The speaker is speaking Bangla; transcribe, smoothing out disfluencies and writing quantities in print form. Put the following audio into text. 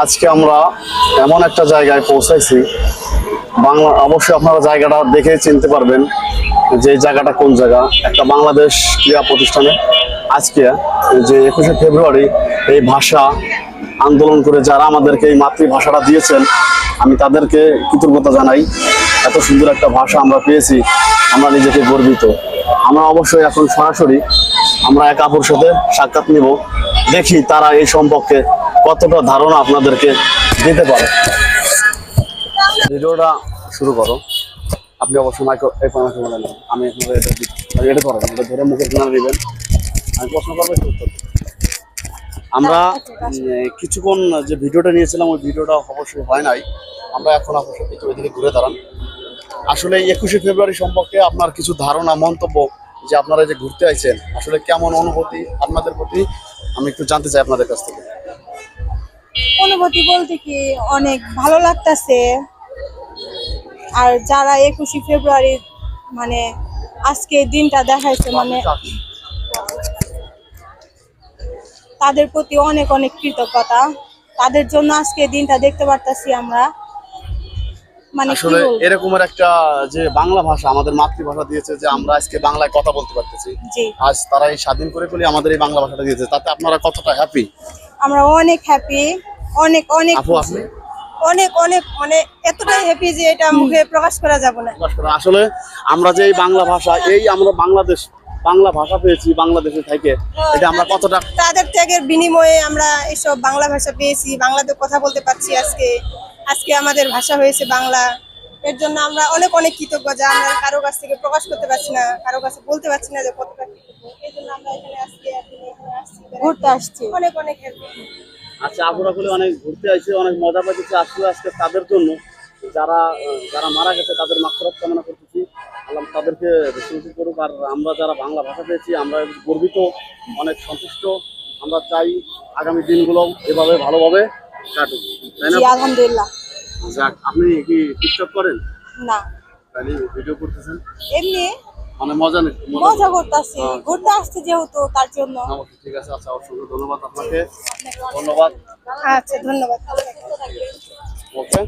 আজকে আমরা এমন একটা জায়গায় পৌঁছাইছি, বাংলা অবশ্যই আপনারা জায়গাটা দেখে চিনতে পারবেন যে এই জায়গাটা কোন জায়গা। একটা বাংলাদেশ ক্রীড়া প্রতিষ্ঠানে আজকে যে 21শে ফেব্রুয়ারি এই ভাষা আন্দোলন করে যারা আমাদেরকে এই মাতৃভাষাটা দিয়েছেন, আমি তাদেরকে কৃতজ্ঞতা জানাই। এত সুন্দর একটা ভাষা আমরা পেয়েছি, আমরা নিজেকে গর্বিত। আমরা অবশ্যই এখন সরাসরি আমরা এক আপুর সাথে সাক্ষাৎ নিব, দেখি তারা এই সম্পর্কে কতটা ধারণা আপনাদেরকে দিতে পারে। ভিডিওটা শুরু করো। আপনি অবশ্যই বলেন, আমি এটা করেন, এটা ধরে মুখের কিনারে দিবেন, আমি প্রশ্ন করবো উত্তর। আমরা কিছুক্ষণ যে ভিডিওটা নিয়েছিলাম ওই ভিডিওটা অবশ্যই হয় নাই। আমরা এখন আপনার সাথে একটু ওইদিকে ঘুরে দাঁড়ান। আসলে 21শে ফেব্রুয়ারি সম্পর্কে আপনার কিছু ধারণা, মন্তব্য, যে আপনারা যে ঘুরতে আইছেন আসলে কেমন অনুভূতি আপনাদের প্রতি আমি একটু জানতে চাই আপনাদের কাছ থেকে। অনুভূতি বলতে কি অনেক ভালো লাগতেছে। আর যারা 21শে ফেব্রুয়ারি মানে আজকে দিনটা দেখাইছে, মানে তাদের প্রতি অনেক অনেক কৃতজ্ঞতা। তাদের জন্য আজকে দিনটা দেখতে পারতাছি আমরা। মানে আসলে এরকমের একটা যে বাংলা ভাষা আমাদের মাতৃভাষা দিয়েছে, যে আমরা আজকে বাংলায় কথা বলতে পারতেছি, আজ তারা এই স্বাধীন করে ফেলে আমাদের এই বাংলা ভাষাটা দিয়েছে, তাতে আপনারা কতটা হ্যাপি? আমরা অনেক হ্যাপি, অনেক অনেক আপু আপনি? অনেক অনেক মানে এতটাই হ্যাপি যে এটা মুখে প্রকাশ করা যাবে না। আসলে আমরা যে এই বাংলা ভাষা, এই আমরা বাংলা ভাষা পেয়েছি বাংলাদেশে থেকে, এটা আমরা কতটা তাদের ত্যাগের বিনিময়ে আমরা এসব বাংলা ভাষা পেয়েছি, বাংলাতে কথা বলতে পারছি। আজকে আমাদের ভাষা হয়েছে বাংলা। এর জন্য আমরা অনেক অনেক কৃতজ্ঞ, যা আমরা কারো কাছ থেকে প্রকাশ করতে পারছি না, কারো কাছে বলতে পারছি না যে কতটা কৃতজ্ঞ। এই জন্য আমরা এখানে আজকে ঘুরতে আসছি, অনেক অনেক হ্যাপি। আচ্ছা, আপুরা বলে অনেক ঘুরতে আসছে, অনেক মজা পাইতেছে। আসলে আজকে তাদের জন্য যারা মারা গেছে তাদের মাগফিরাত কামনা করতেছি, আল্লাহ তাদেরকে সুস্থ করুক। আর আমরা যারা বাংলা ভাষা পেয়েছি আমরা গর্বিত, অনেক সন্তুষ্ট। আমরা চাই আগামী দিনগুলো এভাবে ভালোভাবে কাটুক, তাই না? আলহামদুলিল্লাহ। যাক, আপনি কি টিকটক করেন? না, তাহলে ভিডিও করতেছেন এমনি মানে মজা করতেছি, ঘুরতে আসছি যেহেতু তার জন্য। ঠিক আছে। আচ্ছা, অসংখ্য ধন্যবাদ আপনাকে। ধন্যবাদ। আচ্ছা, ধন্যবাদ। ওকে।